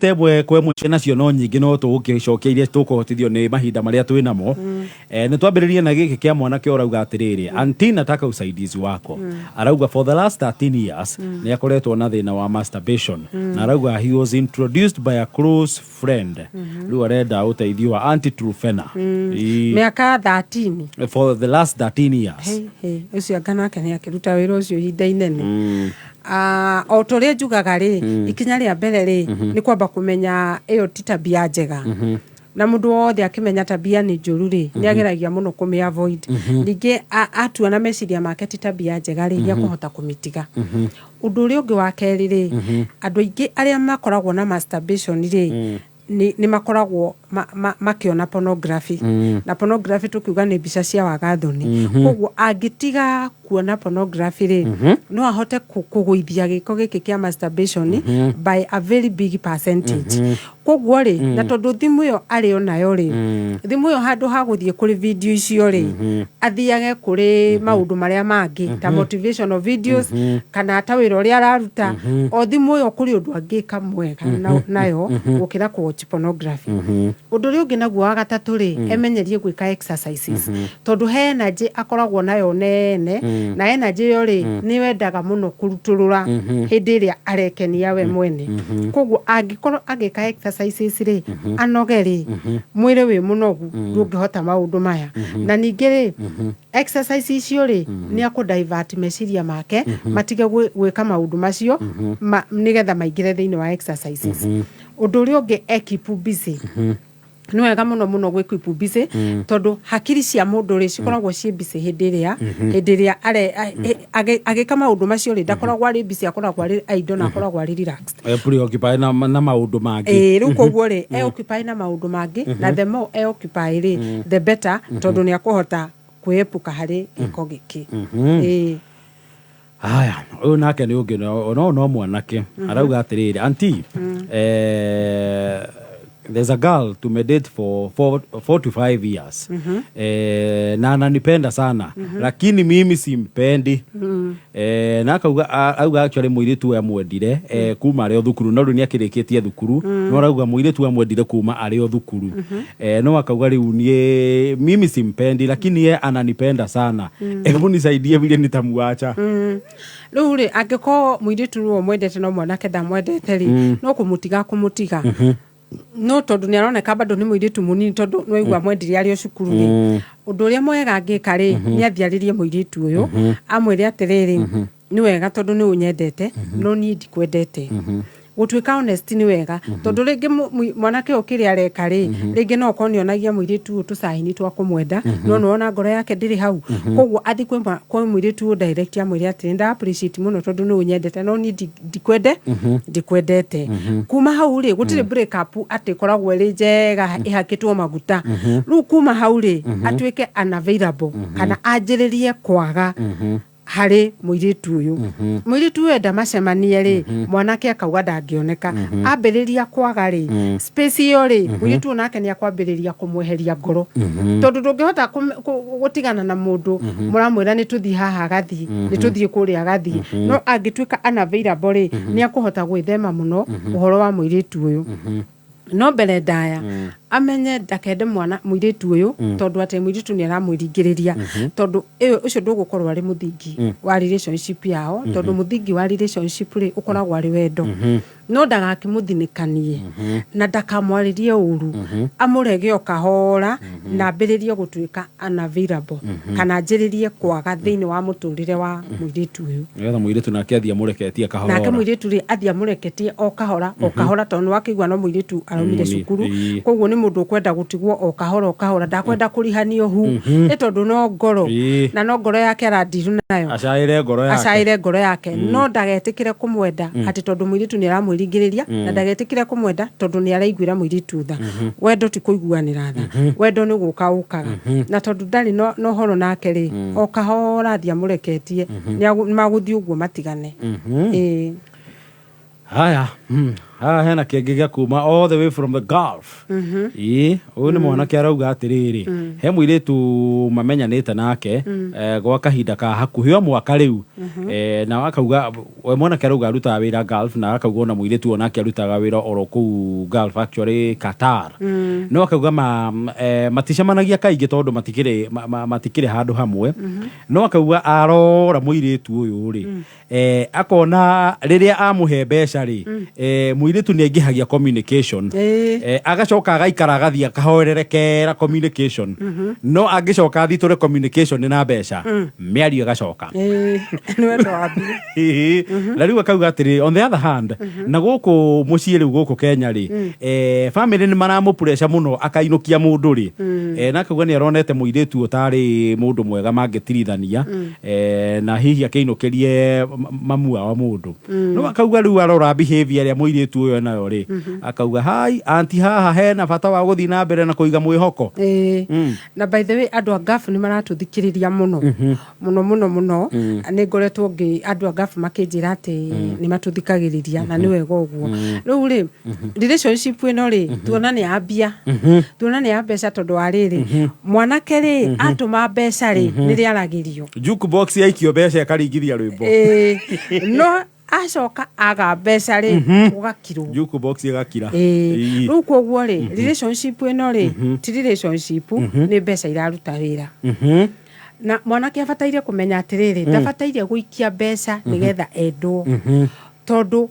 temwe kwemwe nacio no nyingi no tugicokia iria tukuhotithio ni mahinda maria twinamo. Ni twambiririe na giki kia mwanake urauga atiriri anti nataka usaidizi wako. Arauga for the last 13 years ni akoretwo na thina wa masturbation na arauga he was introduced by a close friend. Riu arenda uteithio wa anti-trufena. Miaka 13 for the last 13 years. Ucio ngana ke ni akiruta wira ucio hinda inene. O toria njugaga ri ikinya ria mbere ri ni kwamba kumenya iyo ti tabia njega. Na mundu wothe akimenya tabia ni njuru ri ni ageragia muno kumi avoid. Ningi atua na meciria make ti tabia njega ri ya kuhota kumitiga. Undu uri ungi wa keri ri andu aingi aria makoragwo na masturbation ri ni makoragwo makiona pornography. Na pornography tukiuga ni mbica cia wagathoni. Koguo angitiga kuona pornography ri no ahote kuguithia giko giki kia masturbation by a very big percentage. Koguo ri na tondu thimu yo ari onayo ri thimu yo handu ha guthie kuri video icio ri athiage kuri maundu maria mangi ta motivational videos kana ta wira uria araruta o thimu yo kuri undu angika mwega nayo gukira ku watch pornography. Undu ri ungi naguo wa gatatu ri emenyerie gwika exercises tondu he energy akoragwo nayo nene na energy yo ri ni wendaga muno kuruturura hindi ria arekenia we mwene. Koguo angikorwo agika exercises ri anogeri mwire wi munogu ndungihota maundu maya. Na ningi ri exercises icio ri ni akudivert meciria make matige gwika maundu macio nigetha maingire thiini wa exercises. Undu uri ungi keep busy. No wega muno gwikeep busy tondu hakiri cia mundu ri cikoragwo cie busy hindi ria agika maundu macio ri ndakoragwo ari busy, akoragwo ari idle na akoragwo ari relaxed. Preoccupy na maundu mangi. Riu koguo ri occupy na maundu mangi na the more occupy ri the better tondu ni akuhota kuepuka hari giko giki. Haya, uyu nake ni ungi no mwanake arauga atiriri anti there's a girl to medate for 4 to 5 years. Na ananipenda sana lakini mimi simpendi. Na akauga actually muiritu we amwendire kuma ari o thukuru no ni akirikitie thukuru no arauga muiritu we amwendire kuma ari o thukuru. No akauga riu ni mimi simpendi lakini ye ananipenda sana. Hebu nisaidie vile nitamuacha. Riu ri angiko muiritu no mwendete no mwanake ndamwendete ri no kumutiga no tondu ni aroneka bado ni muiritu munini tondu no igwa mwendiria ari o cukuru ri undu uria mwega ngika ri ni athiaririe muiritu uyu amwire atiriri ni wega tondu ni unyendete no ni ndikwendete. Gutuika honest ni wega tondu ringi mwanake ukiri areka ri ringi no konionagia muiritu tusaini twa kumwenda no nona ngoro yake ndiri hau. Koguo athi kwa muiritu direct amwire ati nda appreciate muno tondu ni unyendete no ni ndikwendete. Kuma hau ri gutire break up ati koragwo ri njega ihakitwo maguta. Ru kuma hau ri atuike unavailable kana anjiririe kwaga hari muiritu uyu. Muiritu uyu ndamacemanie ri mwanake akauga ndangioneka ambiriria kwaga ri space yo ri muiritu nake ni akwambiriria kumweheria ngoro tondu ndungihota gutigana na mundu muramwira ni tuthi haha gathi ni tuthi kuria gathi no angituika unavailable ri ni akuhota gwithema muno uhoro wa muiritu uyu. No mbere ndaya amenye ndakende mwana muiritu uyu tondu ate muiritu ni aramwiringiriria tondu ucio ndugukorwo ari muthingi wa relationship yao tondu muthingi wa relationship ri ukoragwo ari wendo. No ndagakimuthinikanie na ndakamwaririe uru amurege okahora na ambiririe gutuika unavailable kana njiririe kwaga thiini wa muturire wa muiritu uyu. Ngetha muiritu nake athia mureketie kahora nake muiritu ri athia mureketie okahora tondu wakigwa no muiritu aromire cukuru. Koguo ni mundu kwenda gutigwo okahora ndakwenda kurihanio hu ni tondu no ngoro na no ngoro yake arandiru nayo acaire ngoro yake no ndagetikire kumwenda ati tondu muiritu ni aramwiringiriria na ndagetikire kumwenda tondu ni araiguira muiritu tha. Wendo ti kuiguanira tha, wendo ni guka ukaga na tondu ndari no horo nake ri okahora athia mureketie ni maguthi uguo matigane. Haya hena kĩngĩ gĩa kuma all the way from the Gulf. Ũyũ nĩ mwanake arauga atĩrĩrĩ, he mũirĩtu mamenyanĩte nake gwa kahinda ka hakuhĩ o mwaka rĩu, na akauga we mwanake arauga arutaga wĩra Gulf, na akauga ona mũirĩtu onake arutaga wĩra oro kũu Gulf, actually Qatar. No akauga maticemanagia kaingĩ tondũ matikĩrĩ handũ hamwe. No akauga arora mũirĩtu ũyũ rĩ, akona rĩrĩa amũhe mbeca rĩ, mũirĩtu nĩ aingĩhagia communication, agacoka agaikara agathia akahorerekera communication. No angĩcoka athitũre communication na mbeca, mĩario agacoka. Na rĩu akauga atĩrĩ, on the other hand, na gũkũ mũciĩ rĩu gũkũ Kenya rĩ, family nĩ maramũpressure mũno akainũkia mũndũ rĩ, na akauga nĩ aronete mũirĩtu ũtarĩ mũndũ mwega mangĩtirithania, na hihi akĩinũkĩrie mamu wa mũndũ. No akauga rĩu arora behavior ya mũirĩtu ũyũ nayo rĩ, akauga hai anti haha hena bata wa gũthiĩ na mbere na kũiga mwĩhoko. Na by the way andũ a Gulf nĩ maratũthikĩrĩria mũno mũno, nĩ ngoretwo andũ a Gulf makĩnjĩra atĩ nĩ matũthikagĩrĩria, na nĩ wega ũguo. Rĩu rĩ, relationship ĩno rĩ, tuona nĩ yambia, tuona nĩ ya mbeca tondũ wa rĩrĩ, mwanake rĩ atũma mbeca rĩ nĩ rĩaragĩrio, jukebox yaikio mbeca ĩkaringithia rwĩmbo, no acoka aga mbeca rĩ ũgakirwo, jukebox ĩgakira. Rĩu koguo rĩ, relationship ĩno rĩ ti relationship, nĩ mbeca iraruta wĩra. Na mwanake abataire kũmenya atĩrĩrĩ, ndabataire gũikia mbeca nĩgetha endwo, tondũ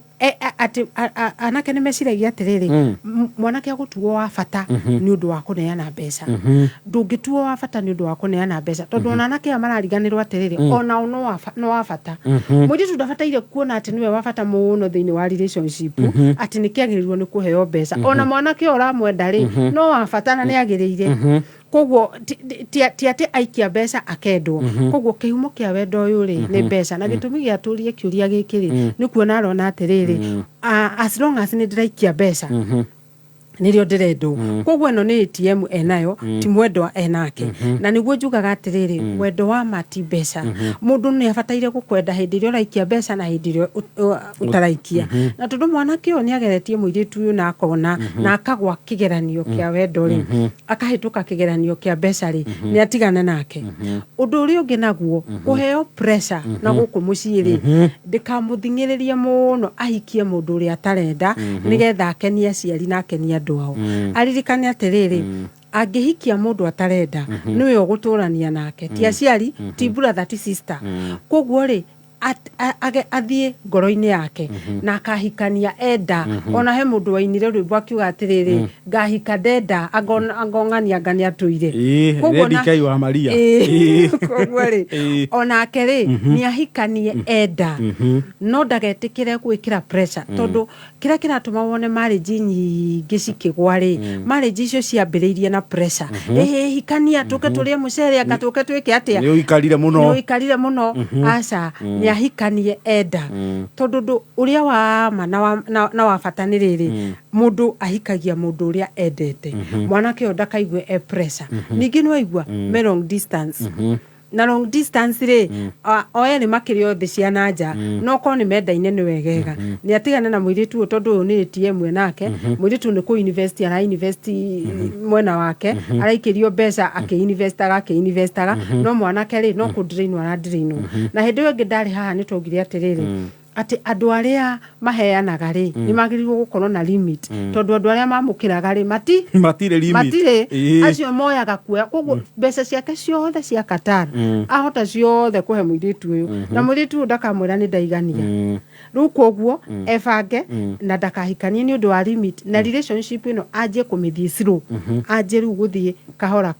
anake nĩ meciragia atĩrĩrĩ, mwanake agũtuo wa bata nĩ ũndũ wa kũneana mbeca, ndũngĩtuo wa bata nĩ ũndũ wa kũneana mbeca, tondũ ona anake aya marariganĩrwo atĩrĩrĩ, onao no wa bata. Mũirĩtu ndabataire kuona atĩ nĩwe wa bata mũno thĩinĩ wa relationship, atĩ nĩ kĩagĩrĩirwo nĩ kũheo mbeca. Ona mwanake ũramwenda rĩ no wa bata na nĩ agĩrĩire. Koguo ti atĩ aikia mbeca akendwo. Koguo kĩhumo kĩa wendo ũyũ rĩ nĩ mbeca, na gĩtũmi gĩa tũrie kĩũria gĩkĩ rĩ nĩ kuona arona atĩrĩrĩ, as long as nĩ ndĩraikia mbeca nĩrĩo ndĩrendwo. Koguo ĩno nĩ ATM enayo, ti mwendwa enake. Na nĩguo njugaga atĩrĩrĩ, wendo wa mati mbeca. Mũndũ nĩ abataire gũkwenda hĩndĩ ĩrĩa ũraikia mbeca na hĩndĩ ĩrĩa ũtaraikia. Na tondũ mwanake ũyũ nĩ ageretie mũirĩtu ũyũ na akona na akagwa kĩgeranio kĩa wendo rĩ, akahĩtũka kĩgeranio kĩa mbeca rĩ, nĩ atigana nake. Ũndũ ũrĩa ũngĩ naguo, kũheo pressure na gũkũ mũciĩ rĩ, ndĩkamũthingĩrĩrie mũno ahikie mũndũ ũrĩa atarenda nĩgetha akenie aciari na akenie andũ ao. Aririkane atĩrĩrĩ, angĩhikia mũndũ atarenda nĩwe ũgũtũrania nake, ti aciari, ti brother, ti sister. Koguo rĩ athiĩ ngoro-inĩ yake na akahikania enda. Ona he mũndũ wainire rwĩmbo akiuga atĩrĩrĩ, ngahika ndenda angong'ania ngane atũire. Ndĩkai wa Maria. Koguo rĩ onake rĩ nĩ ahikanie enda, no ndagetĩkĩre gwĩkĩra pressure, tondũ kĩrĩa kĩratũma wone marriage nyingĩ cikĩgwa rĩ, marriage icio ciambĩrĩirie na pressure. Hikania tũke tũrĩe mũcere, anga tũke twĩke atĩa, nĩ ũikarire mũno. Aca nĩ ahikanie enda, tondũ ũrĩa wa ma na wa bata nĩ rĩrĩ, mũndũ ahikagia mũndũ ũrĩa endete. Mwanake ũyũ ndakaigue pressure. Ningĩ nĩ waigua me long distance, na long distance rĩ o erĩ makĩrĩ othe cia nanja, no korwo nĩ mendaine nĩ wegega. Nĩ atigane na mũirĩtu ũyũ tondũ ũyũ nĩ ATM nake, mũirĩtu nĩ kũ university ara university mwena wake, araikĩrio mbeca akĩinvestaga, no mwanake rĩ no kũndirainwo arandirainwo. Na hĩndĩ ĩyo ĩngĩ ndarĩ haha nĩ twaugire atĩrĩrĩ, atĩ andũ arĩa maheanaga rĩ nĩ magĩrĩirwo gũkorwo na limit, tondũ andũ arĩa mamũkĩraga rĩ matirĩ limit, acio moyaga kuoya. Koguo mbeca ciake ciothe cia Qatar ahota ciothe kũhe mũirĩtu ũyũ, na mũirĩtu ũyũ ndakamwĩra nĩ ndaigania. Rĩu koguo ebange na ndakahikanie nĩ ũndũ wa limit, na relationship ĩno anjie kũmĩthiĩ slow, anjie rĩu gũthiĩ kahora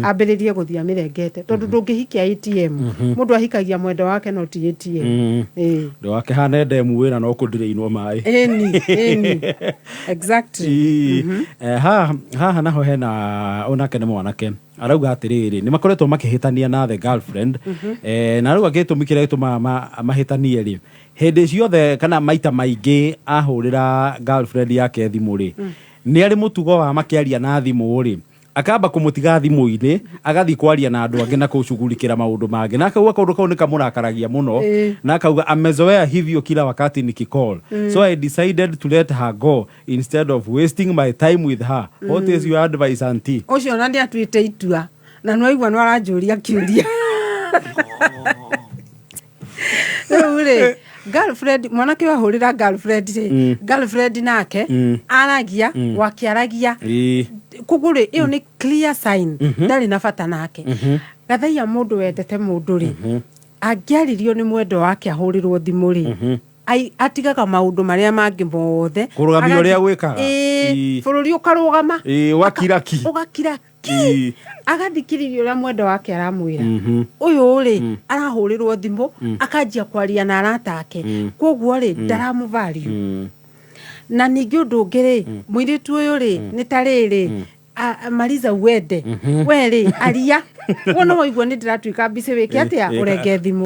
ambĩrĩrie gũthiĩ amĩrengete, tondũ ndũngĩhikia ATM. Mũndũ ahikagia mwendo wake no ti ATM. Ndo wake hana ndemu wĩra no kũndirainwo maĩ. Exactly. Haha naho hena onake nĩ mwanake arauga atĩrĩrĩ, nĩ makoretwo makĩhĩtania na the girlfriend, na rĩu agĩtũmi kĩrĩa gĩtũmaga mahĩtanie rĩ, hĩndĩ ciothe kana maita maingĩ ahũrĩra girlfriend yake thimũ rĩ, nĩ arĩ mũtugo wa makĩaria na thimũ rĩ akamba kumutiga thimu-ini agathi kwaria na andu angi na kushughulikira maundu mangi na akauga kaundu kau nikamurakaragia muno na akauga amezoea hivyo kila wakati nikicall so I decided to let her go instead of wasting my time with her. What is your advice, auntie? Ucio na ndia twite itua na no igwa no aranjuria kiuria ure girlfriend mwanake wahurira girlfriend nake aragia wakiaragia kugure iyo ni clear sign ndari na bata nake gathaia mundu wendete mundu ri angiaririo ni mwendo wake ahurirwo thimu ri atigaga maundu maria mangi mothe kurugamia uria gwikaga bururi ukarugama wakiraki agathikiririo uria mwendo wake aramwira uyu ri arahurirwo thimu akanjia kwaria na arata ake koguo ri ndaramuvalue na ningi undu ngiri mwiritu uyu ri ni tariri Mariza wende weri aria wona woigua ni ndiratwika bici wiki atia urenge thimu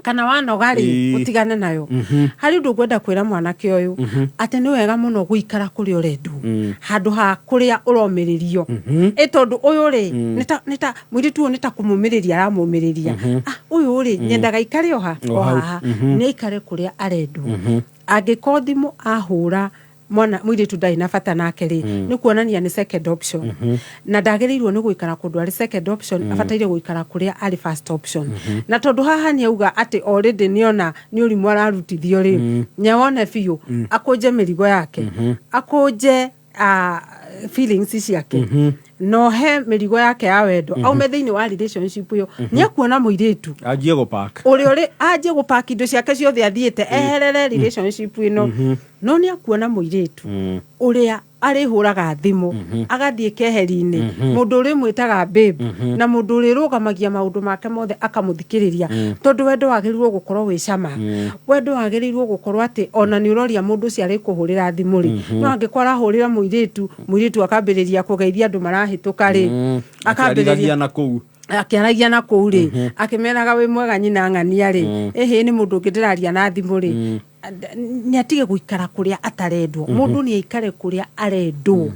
kana wanoga ri utigane nayo hari ndu gwenda kwira mwanake uyu ate ni wega muno guikara kuri urendu handu ha kuria uromiririo tondu uyu ri nita mwiritu nita kumumiriria aramumiriria uyu ri nyendaga ikare oha ni ikare kuria arendu angiko thimu ahura mwana mwiritu ndai na bata nake ri ni kuonania ni second option na ndagereirwo ni guikara kundu ari second option abataire guikara kuria ari first option na tondu haha ni auga ati already niona ni urimu ararutithio ri nyawone biu akunje mirigo yake akunje feelings ciake no he mirigo yake ya wendo au methiini wa relationship yo ni akuona muiritu ajie go park uri ajie go park indo ciake ciothe athiete eherere relationship ino no ni akuona muiritu uria ari huraga thimu agathie keheri-ini mundu uri mwitaga babe na mundu uri rugamagia maundu make mothe akamuthikiriria tondu wendo wagirirwo gukorwo wi cama wendo wagirirwo gukorwo ati ona ni uroria mundu ci ari kuhurira thimu ri no angikora hurira muiritu akambiriria kugeithia andu marahituka ri akambiriria na kuu akiaragia na kuu ri akimeraga wi mwega nyina ng'ania ri ehe ni mundu ngindiraria na thimu ri ni atige guikara kuria atarendwo mundu ni aikare kuria arendwo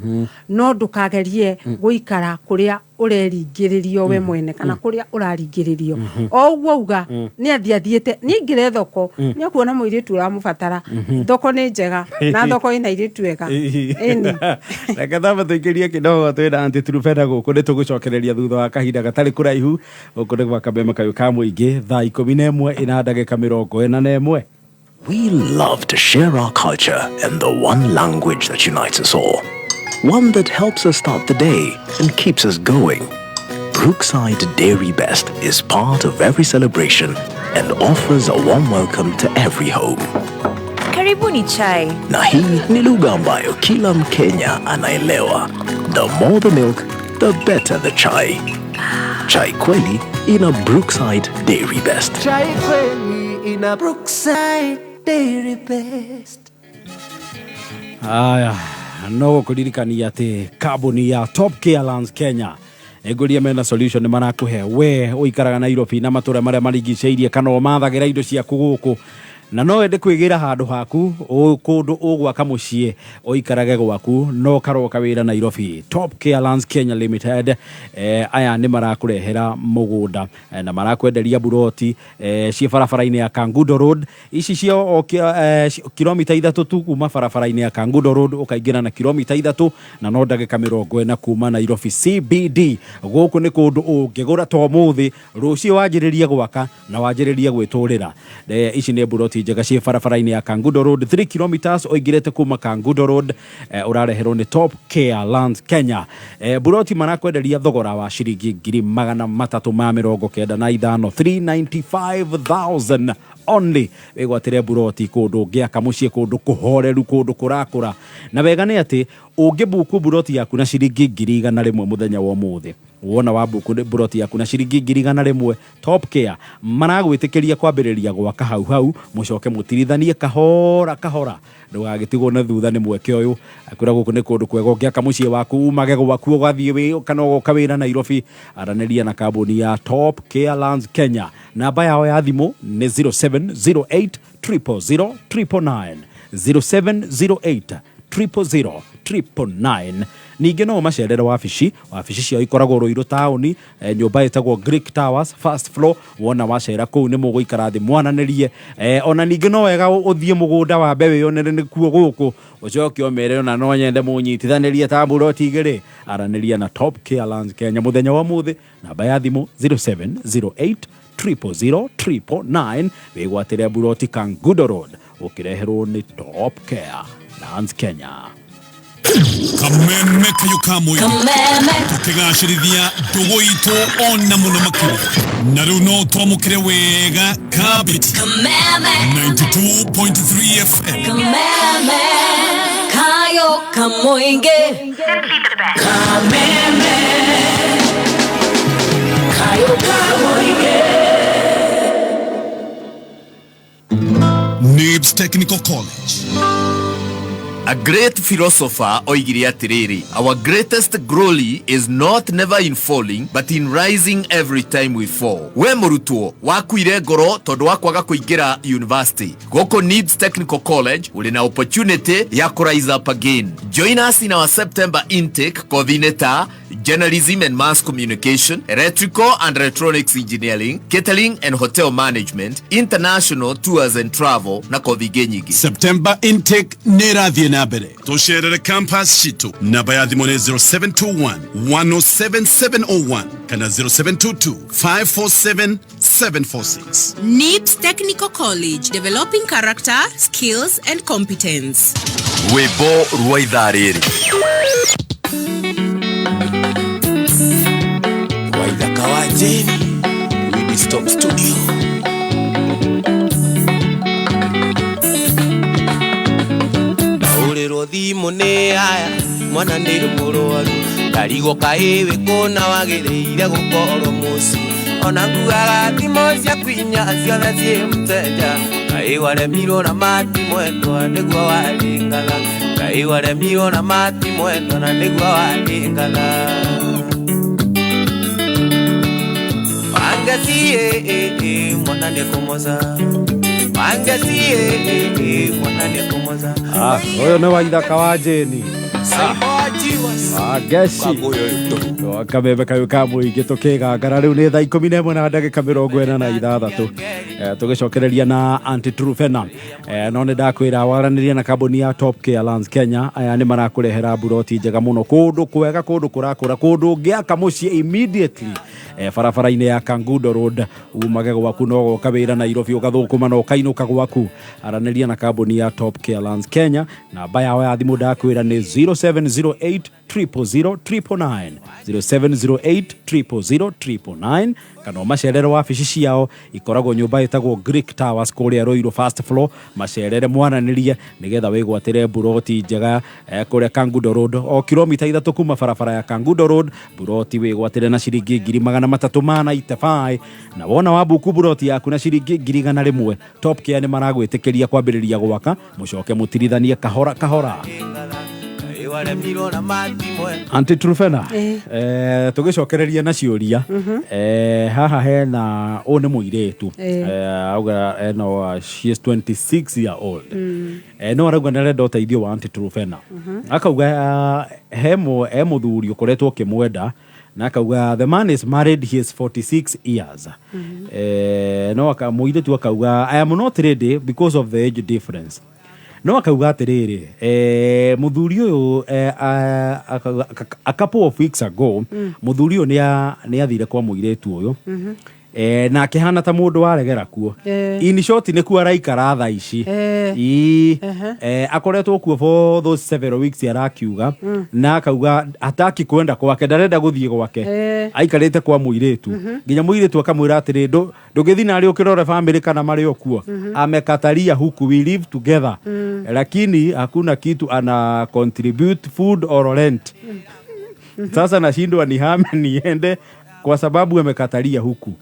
no ndukagerie guikara kuria ureringiririo we mwene kana kuria uraringiririo o uguo uga ni athiathiete ni ngire thoko ni akuona muiritu uramubatara thoko ni njega na thoko ina iritu ega eni reke thamba tuikirie kidogo twina anti turupenda guku ni tugucokereria thutha wa kahinda gatari kuraihu guku ni gwa Kabeme Kayu ka muingi thaa 11 ina ndagika 41. We love to share our culture and the one language that unites us all. One that helps us start the day and keeps us going. Brookside Dairy Best is part of every celebration and offers a warm welcome to every home. Karibuni chai. Na hii ni lugha ambayo kila Mkenya anaelewa. The more the milk, the better the chai. Chai kweli ina Brookside Dairy Best. Chai kweli ina Brookside Dairy Best. Aya, no kudirikania ati kambuni ya Top Care Lands Kenya eguria mena solution marakuhe we uikaraga Nairobi na matura maria marigiceirie kana mathagira indo cia kuguku na no ende kwigira handu haku kundu ugwaka mucie uikarage gwaku no karoka wira Nairobi. Top Care Lands Kenya Limited aya ni marakurehera mugunda na marakwenderia buroti cie barabara-ini ya Kangundo Road. Ici cio kilomita 3 tu kuma barabara-ini ya Kangundo Road ukaingira na kilomita 3 na no ndagika 40 kuma Nairobi CBD. Guku ni kundu ungigura to muthi rucio wanjiriria gwaka na wanjiriria gwiturira. Ici ni buroti njega cie barabara-ini ya Kangundo Road 3 kilometers oigirete kuma Kangundo Road urareherwo ni Top Care Lands Kenya. Buroti marakwenderia thogora wa ciringi 395 395,000 only. Wegwatire buroti kundu ngiaka mucie kundu kuhoreru kundu kurakura na wega ni ati ungibuku buroti yaku na ciringi 100,000 muthenya wa muthi wona wabuku buroti yaku na ciringi 100,000 Top Care maragwitikiria kwambiriria gwaka hau mucoke mutirithanie kahora ndugagitigwo na thutha ni mweke uyu akwira guku ni kundu kwega ngiaka mucie waku umage gwaku ugathie wi kana ugoka wira Nairobi araniria na kambuni ya Top Care Lands Kenya. Namba yao ya thimu ni 0708 000 999 0708 0700999. Ningĩ no macerere wabici ciao ikoragwo Ruiru taoni, nyũmba ĩtagwo Greek Towers first floor. Wona wacera kũu nĩ mũgũikara thĩ mwananĩrie. Ona ningĩ no wega ũthiĩ mũgũnda wa mbewe yonere nĩ kuo gũkũ ũcoke omere ona no nyende mũnyitithanĩrie ta buroti igĩrĩ. Aranĩria na Top Care Lands Kenya mũthenya wa mũthĩ, namba ya thimũ 0708 0000999. wĩgwatĩre buroti Kangundo Road ũkĩreherwo nĩ Top Care Lands Kenya. Kameme kayo kamoy tukigashirithia ndugu itu ona muno makuru na riu no twamukire wega kabiti 92.3 FM Kameme kayo kamoinge Kameme kayo kamoinge. NIBS Technical College. A great philosopher oigire atiriri, our greatest glory is not never in falling but in rising every time we fall. We murutwo wakuire ngoro tondu wa kwaga kuingira university. Goko NIBS Technical College uli na opportunity ya ku rise up again. Join us in our September intake coordinator Journalism and Mass Communication, Electrical and Electronics Engineering, Catering and Hotel Management, International Tours and Travel na kothi nyingi. September intake nerathie na mbere. Tusherere campus shitu. Namba ya thimũ nĩ 0721 107701 kana 0722 547 746. NIBS Technical College, developing character, skills and competence. Webo ruwaithariri. Kawajeni Widi Stop Studio. Naurero thimu ni aya mwana ni murwaru karigo kaiwe kona wagereire gukorwo muci ona nguaga thimo cia kwinya ciothe cie mteja kaiwaremiro na mati mwendwa niguo waringana kaiwaremiro na mati mwendwa na niguo waringana. Mangasi mwanane kumoza Mangasi mwanane kumoza. Oyo nĩ Waithaka wa Jeni. Geshi Kameme kayo kamũingĩ tũkĩgangara rĩu nĩ thaa 11 na ndagĩka 46 tũgĩcokereria na Anti-Trufena. No nĩ ndakwĩra waranĩria na kambuni ya Top Care Lands Kenya. Aya nĩ marakũrehera buroti njega mũno kũndũ kwega, kũndũ kũrakũra, kũndũ ngĩaka mũciĩ immediately barabara-inĩ ya Kangundo Road. Umage gwaku no goka wĩra Nairobi ũgathũkũma no kainũka gwaku. Aranĩria na kambuni ya Top Care Lands Kenya. Namba yao ya thimũ ndakwĩra nĩ 0708 0000999 0708 0000999 kana macerere wabici ciao ikoragwo nyũmba ĩtagwo Greek Towers kũrĩa Ruiru first floor. Macerere mwananĩrie nĩgetha wĩgwatĩre buroti njega kũrĩa Kangundo Road o kilomita 3 kuma barabara ya Kangundo Road. Buroti wĩgwatĩre na ciringi 395 na wona wabuku buroti yaku na ciringi 1,100 Top Care nĩ maragwĩtĩkĩria kwambĩrĩria gwaka mũcoke mũtirithanie kahora kahora. Anti-Trufena tũgĩcokereria na ciũria. Haha hena o nĩ mũirĩtu auga no she is 26 year old. No arauga nĩarenda ũteithio wa Anti-Trufena. Akauga he mũthuri ũkoretwo ũkĩmwenda na akauga the man is married, he is 46 years. No mũirĩtu akauga I am not ready because of the age difference. No akauga atiriri muthuri uyu a couple of weeks ago muthuri uyu ni athire kwa muiretu uyu na akihana ta mundu waregera kuo. In short ni kuo araikara tha ici akoretwo kuo for those several weeks arakiuga na akauga ataki kwenda kwake, ndarenda guthie gwake, aikarite kwa muiretu nginya muiretu akamwira atiri ndugithi nari ukirore family kana mari okuo. Amekataria huku we live together lakini hakuna kitu ana contribute food or rent. Sasa nashindwa nihame niende kwa sababu amekataria huku.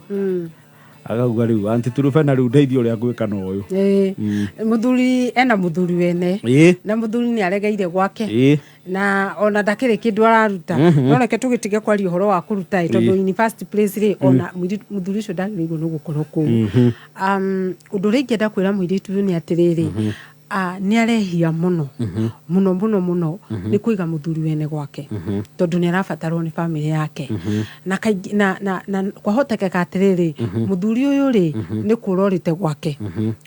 Akauga riu Anti-Trufena riu ndeithio ria gwika no uyu muthuri ena muthuri wene na muthuri ni aregeire gwake na ona ndakire kindu araruta no reke tugitige kwari uhoro wa kuruta tondu in first place ri ona muthuri ucio ndagiriirwo no gukorwo ku undu ringi nda kwira muiritu ni atiriri nĩ arehia mũno mũno mũno mũno nĩ kũiga mũthuri wene gwake tondũ nĩ arabatarwo nĩ family yake na kwahotekeka atĩrĩrĩ mũthuri ũyũ rĩ nĩ kũrorite gwake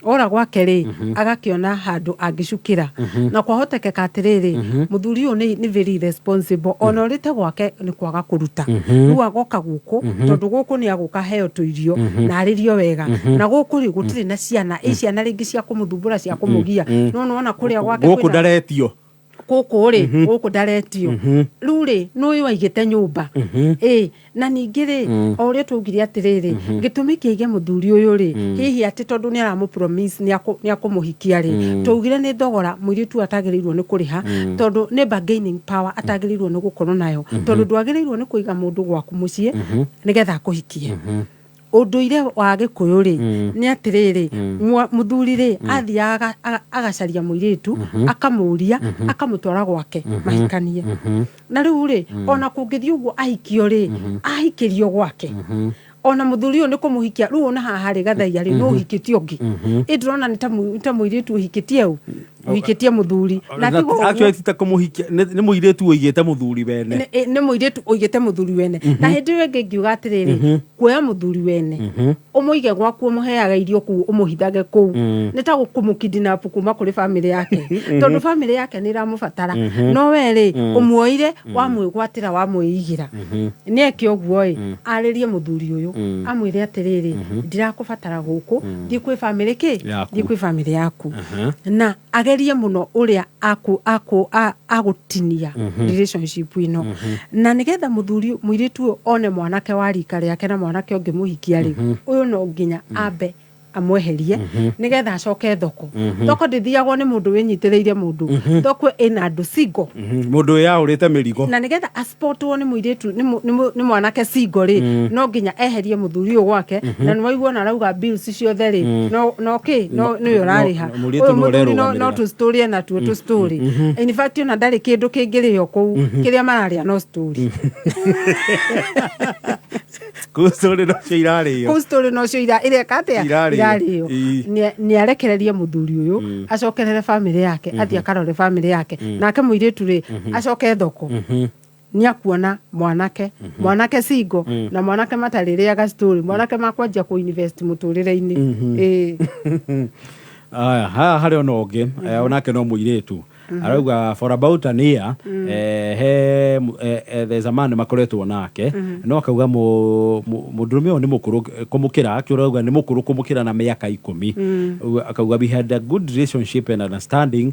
ora gwake rĩ agakĩona handũ angĩcukĩra na kwahotekeka atĩrĩrĩ mũthuri ũyũ nĩ very responsible ona orite gwake nĩ kwaga kũruta rĩu agoka gũkũ tondũ gũkũ nĩ agũka heo tũirio na arĩrio wega na gũkũ rĩ gũtirĩ na ciana ciana rĩngĩ cia kũmũthumbũra cia kũmũgia no ona kũrĩa gwake gũkũ ndaretio gũkũ rĩ gũkũ ndaretio rĩu rĩ nũĩ waigĩte nyũmba na ningĩ rĩ o ũrĩa twaugire atĩrĩrĩ gĩtũmi kĩige mũthuri ũyũ rĩ hihi atĩ tondũ nĩ aramũpromise nĩ akũmũhikia rĩ twaugire nĩ thogora mũirĩtu atagĩrĩirwo nĩ kũrĩha tondũ nĩ bargaining power atagĩrĩirwo nĩ gũkorwo nayo tondũ ndwagĩrĩirwo nĩ kũiga mũndũ gwaku mũciĩ nĩgetha akũhikie ũndũire wa Gĩkũyũ rĩ nĩ atĩrĩrĩ mũthuri rĩ athiaga agacaria mũirĩtu akamũria akamũtwara gwake mahikanie na rĩu rĩ ona kũngĩthiĩ ũguo ahikio rĩ ahikĩrio gwake ona mũthuri ũyũ nĩ kũmũhikia rĩu ona haha rĩ gathaia rĩ no ũhikĩtie ũngĩ ndĩrona nĩ ta mũirĩtu ũhikĩtie u ũhikĩtie mũthuri na actually ta kũmũhikia nĩ mũirĩtu ũigĩte mũthuri wene nĩ mũirĩtu ũigĩte mũthuri wene na hĩndĩ ĩyo ĩngĩ ngiuga atĩrĩrĩ kuoya mũthuri wene ũmũige gwaku ũmũheaga irio kũu ũmũhithage kũu nĩ ta kũmũkidnap kuma kũrĩ family yake tondũ family yake nĩ ĩramũbatara no we rĩ ũmuoire wamwĩgwatĩra wamwĩigĩra nĩeke ũguo ĩ arĩrie mũthuri ũyũ amwĩre atĩrĩrĩ ndirakũbatara gũkũ thiĩ kwĩ family thiĩ kwĩ family yaku na agerie mũno ũrĩa agũtinia relationship ino na nĩgetha mũirĩtu one mwanake wa rika rĩake na mwanake ũngĩ mũhikia rĩ ũyũ no nginya ambe amweherie nĩgetha acoke thoko ndĩthiagwo nĩ mũndũ wĩnyitĩrĩire mũndũ thoko ĩna andũ single mũndũ yaũrĩte mĩrigo na nĩgetha asportwo nĩ mũirĩtu nĩ mwanake single rĩ no nginya eherie mũthuri ũyũ gwake na nĩwaigua na arauga bills ciothe rĩ no nĩwe ũrarĩha ũyũ mũthuri no tũstory na tuo story in fact ona ndarĩ kĩndũ kĩngĩrĩo kũu kĩrĩa mararĩa no story story no cio irarĩo story no cio ireka atĩa irarĩo nĩ arekererie mũthuri ũyũ acokerere family yake athiĩ akarore family yake nake mũirĩtu rĩ acoke thoko nĩ akuona mwanake single na mwanake matarĩrĩaga story mwanake makwanjia kũ invest mũtũrĩre-inĩ haha harĩ ona ũngĩ onake no mũirĩtu arauga for about an year there's a man makoretwo nake no akauga mũndũrũme ũyũ nĩ mũkũrũ kũmũkĩra akĩrauga nĩ mũkũrũ kũmũkĩra na mĩaka 10 akauga we had a good relationship and understanding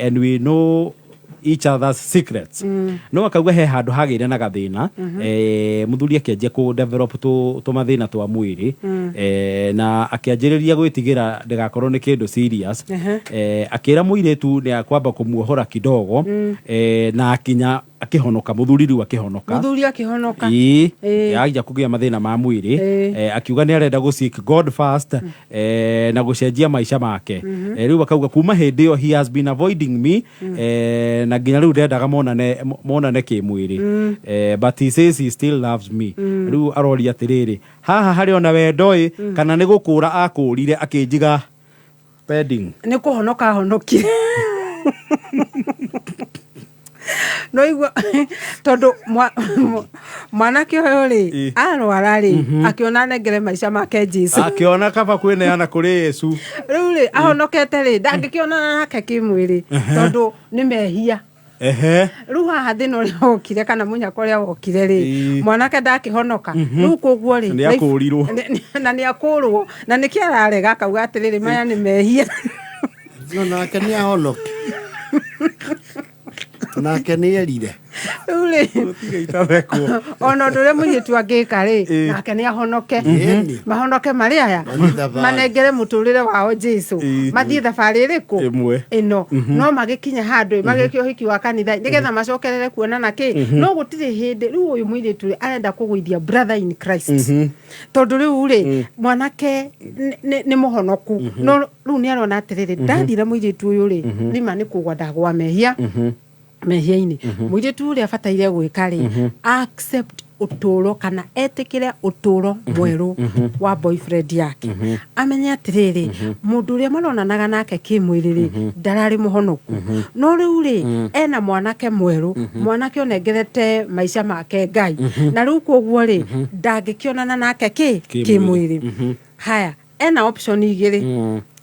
and we know each other's secrets no akauga he handũ hagĩire na gathĩna mũthuri akĩanjia kũ develop tũmathĩna twa mwĩrĩ na akĩanjĩrĩria gwĩtigĩra ndĩgakorwo nĩ kĩndũ serious akĩra mũirĩtu nĩ akwamba kũmuohora kidogo na akinya akĩhonoka mũthuri rĩu akĩhonoka yaja kũgĩa mathĩna ma mwĩrĩ akiuga nĩ arenda gũ seek God first na gũcenjia maica make rĩu akauga kuma hĩndĩ ĩyo he has been avoiding me na nginya rĩu ndendaga monane kĩmwĩrĩ but he says he still loves me rĩu aroria atĩrĩrĩ haha harĩ ona wendoĩ kana nĩ gũkũra akũrire akĩnjiga pending nĩ kũhonoka honokire no igua tondu mwanake ũyũ rĩ arwara rĩ akiona nengere maica make Jesu akiona kaba kwĩneana kũrĩ Yesu rĩu rĩ ahonokete rĩ ndangĩkĩonana nake kĩmwĩrĩ tondu nĩ mehia rĩu haha thĩna ũrĩa wokire kana mũnyaka ũrĩa wokire rĩ mwanake ndakĩhonoka rĩu kũguo rĩ nĩ akũrirwo na nĩ akũrwo na nĩkĩ ararega akauga atĩrĩrĩ maya nĩ mehia nake nĩ ahonoke nake nĩ erire ona ũndũ ũrĩa mũirĩtu angĩka rĩ nake nĩ ahonoke mahonoke marĩ aya manengere mũtũrĩre wao Jesu mathiĩ thabarĩ ĩrĩkũ ĩno no magĩkinye handũ magĩkio ũhiki wa kanitha nĩgetha macokerere kuonana kĩ no gũtirĩ hĩndĩ rĩu ũyũ mũirĩtu arenda kũgũithia brother in Christ tondũ rĩu rĩ mwanake nĩ mũhonoku no rĩu nĩ arona atĩrĩrĩ ndathire mũirĩtu ũyũ rĩ rĩma nĩ kũgwa ndagwa mehia-inĩ mũirĩtu ũrĩa abataire gwĩka rĩ accept uturo kana etikire uturo mweru wa boyfriend yake amenya atiriri mundu uria maronanaga nake kimwiriri ndarari muhonoku no riu ri ena mwanake mweru mwanake onengerete maisha make Ngai na riu koguo ri ndangikionana nake kimwiri haya ena option igiri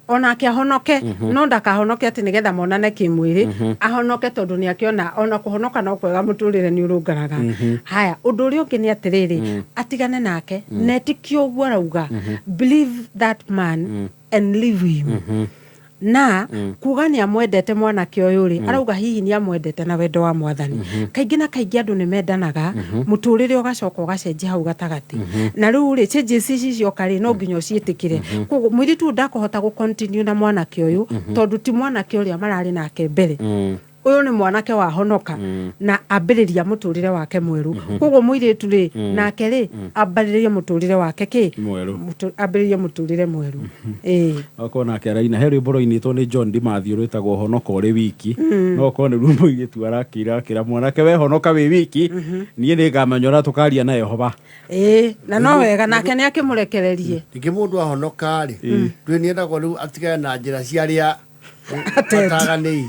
ona akiahonoke no ndakahonoke ati nigetha monane kimwiri ahonoke tondu ni akiona ona kuhonoka no kwega muturire ni urungaraga haya undu uri ungi ni atiriri atigane nake netikio guo arauga believe that man and leave him na kuga ni amwendete mwanake uyu ri arauga hihi ni amwendete na wendo wa mwathani kaingi na kaingi andu ni mendanaga muturire ugacoka ugacenjia hau gatagati na riu ri changes icio kari no nginyo cietikire koguo mwiritu ndakohota gu continue na mwanake uyu tondu ti mwanake uria marari nake mbere uyu ni mwanake wa honoka na ambiriria muturire wake mweru koguo mwiritu ri nake ri ambiriria muturire wake mweru ambiriria muturire mweru akona akeraina heri boroini to ni John Dimathio rwetagwo honoka uri wiki no kone ru mwiritu arakira mwanake we honoka wi wiki nie ni ngamanyora tukaria na Yehova na no wega nake ni akimurekererie ndiki mundu ahonoka ri twi nienda ko riu atigane na njira ciaria ataganei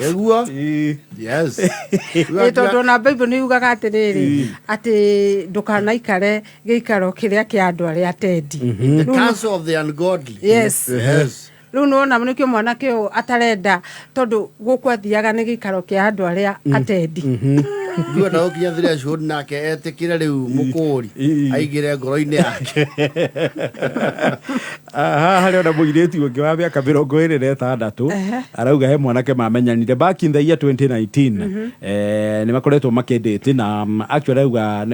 Egua? Yes. Tondu na Bible ni yugaga atiriri ati ndukanaikare giikaro kiria kia andu aria atendi. The counsel of the ungodly. Yes. Riu nona mnikio mwanake atarenda tondu gukwathiaga ni giikaro kia andu aria atendi. Ndio na ukinya thiria shod nake etikire riu mukuri aigire ngoro-ini yake hari ona muiretu ungi wa miaka 26 arauga he mwanake mamenyanire back in the year 2019 ni makoretwo makendete na actually arauga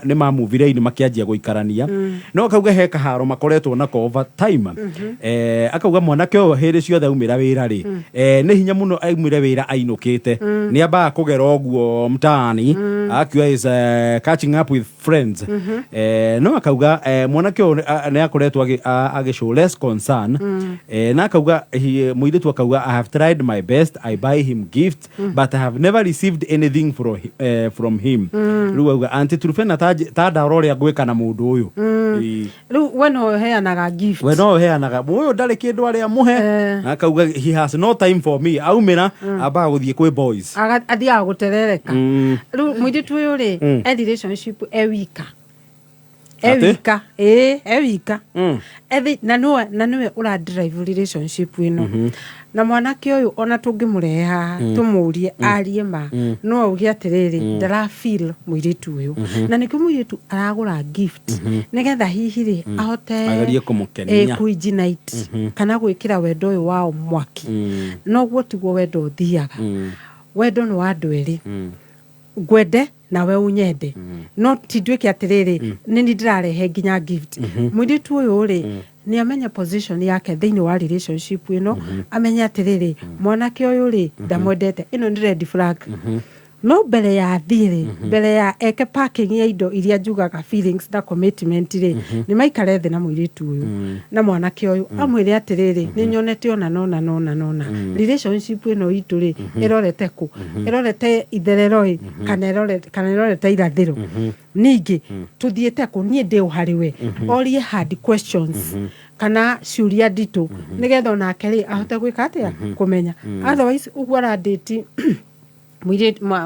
ni mamuvire ni makianjia guikarania no akauga he kaharo makoretwo nako over time akauga mwanake o hiri ciothe aumira wira ri ni hinya muno aumire wira ainukite ni amba kugera oguo mtaani akiwa is catching up with friends no akauga mwanake ne akoretwo agishow less concern na akauga muiretu akauga I have tried my best, I buy him gifts but I have never received anything from him. Riu auga anti turufena ta darore agweka na mundu uyu riu weno heanaga gift weno heanaga uyu ndari kindu aria muhe na akauga he has no time for me aumira aba guthie kwi boys athia guterereka riu muiretu uyu ri relationship ewika ewika ethi na niwe ura drive relationship ino na mwanake uyu ona tungimureha tumurie arie ma no augie atiriri ndara feel muiritu uyu na nikio muiritu aragura gift nigetha hihi ri ahote agarie kumukenia kuijinite kana gwikira wendo uyu wao mwaki no guo tiguo wendo uthiaga wendo no andu eri gwende nawe unyende no tidweke atiriri nini ndirarehe nginya gift muiritu uyu ri ni amenya position yake thini wa relationship ino amenya atiriri mwanake uyu ri ndamwendete ino ni red flag no mbere ya thiri mbere ya eke parking ya indo iria njugaga feelings na commitment ri ni maikare thi na muiritu uyu na mwanake uyu amwire atiriri ni nyonete ona nona relationship ino itu ri irorete ku irorete ithereroi kana irorete irathiro ningi tuthiete ku nie ndi uhariwe orie hard questions kana ciuria nditu nigetha onake ri ahote gwika atia kumenya otherwise ugwara date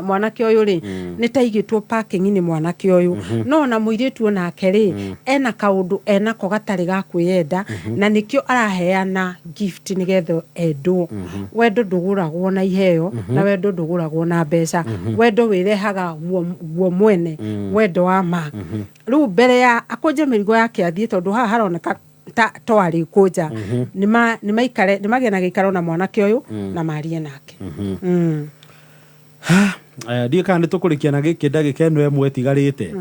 mwanake uyu ri ni taigitwo parking ni mwanake uyu no na muiritu onake ri ena kaundu ena ko gatari ga kwiyenda na nikio araheana gift nigetho endwo wendo nduguragwo na iheo na wendo nduguragwo na mbeca wendo wirehaga guo mwene wendo wa ma riu mbere ya akonje mirigo yake athie tondu haha haroneka twari kuja ni maikare ni magena gikaro na mwanake uyu na marie nake ndiye kana tukurikia na giki ndagika eno emwe tigarite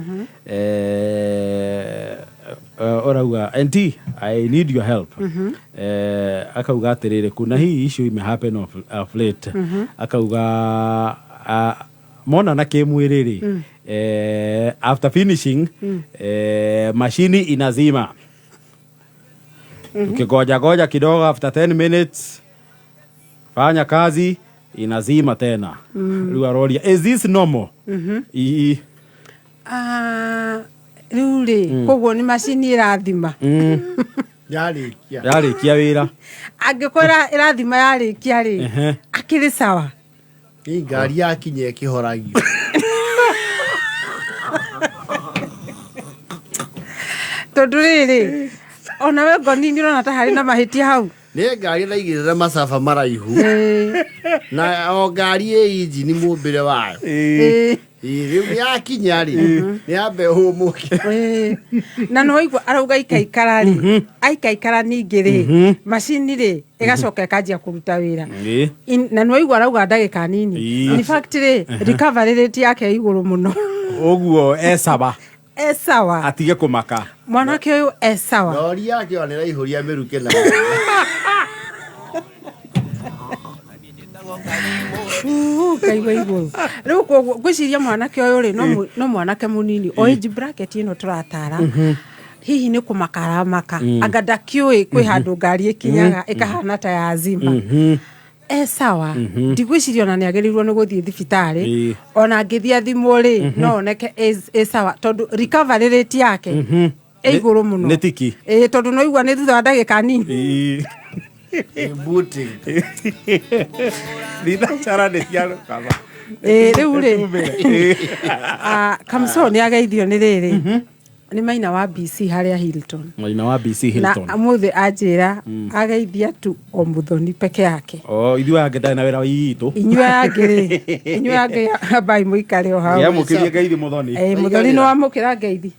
orauga auntie I need your help akauga atirire kuna hii issue ime happen of late akauga mona na kemwiriri after finishing mashini inazima ukigoja kidogo after 10 minutes fanya kazi inazima tena. Riu aroria is this normal? riu ri koguo ni macini irathima yarikia wira angikwira irathima yarikia ri akiri sawa ni ngari yakinye kihoragio tondu riri ona we Ngoni urona ta hari na mahitia hau ni ngari raigirira masafa maraihu na o ngari injini mumbire wayo riu yakinya ri ni ambe humuke na no igwa arauga ikaikara ri aikaikara ningi ri macini ri igacoka ikanjia kuruta wira na no igwa arauga ndagika nini in fact ri recovery rate yake iguru muno oguo esawa atige kumaka mwanake uyu esawa lori yake onera ihuria miruke na kaigwa iguru riu gwiciria mwanake uyu ri no mwanake munini o age bracket ino turatara hihi ni kumakara maka anga ndakiui kwi handu ngari ikinyaga ikahana ta ya Zimba sawa ndigwiciria ona niagerirwo ni guthie thibitari ona ngithia thimu ri no oneke sawa tondu recovery rate yake iguru muno netiki tondu no igwa ni thutha wa ndagika nini booting Nida chara de kiaro kama riu ri Kamso ni ageithio ni riri ni Maina wa BC haria Hilton na amuthe anjira ageithia tu o Muthoni peke yake ithuĩ angĩ ndarĩ na wĩra witũ inyuĩ angĩ bai mũikare o hau yamũkĩrie ngeithi Muthoni Muthoni no amũkĩra ngeithi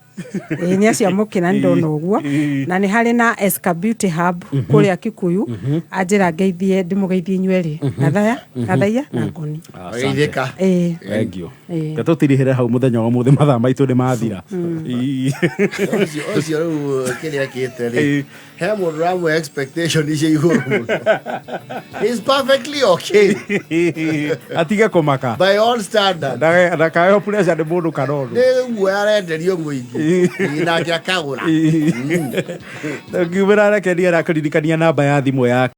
ni aciamũkĩra ndona ũguo na ni hari na Eska Beauty Hub kuria Kikuyu anjira ngeithie ndimugeithie inyuĩ Gathaya na Ngoni geithĩka thank you gatũtirihĩre hau mũthenya wa mũthĩ mathaa maitũ nĩ mathira ocio rĩu kĩrĩa kĩte rĩ he mũndũ ramwe expectation icio igũrũ mũno is perfectly okay atige kũmaka by all standard ndakayo pressure nĩ mũndũ kanonu nĩ guoya arenderio mũingĩ nake akagũra ngiumĩra reke niĩ arakũririkania namba ya thimũ yake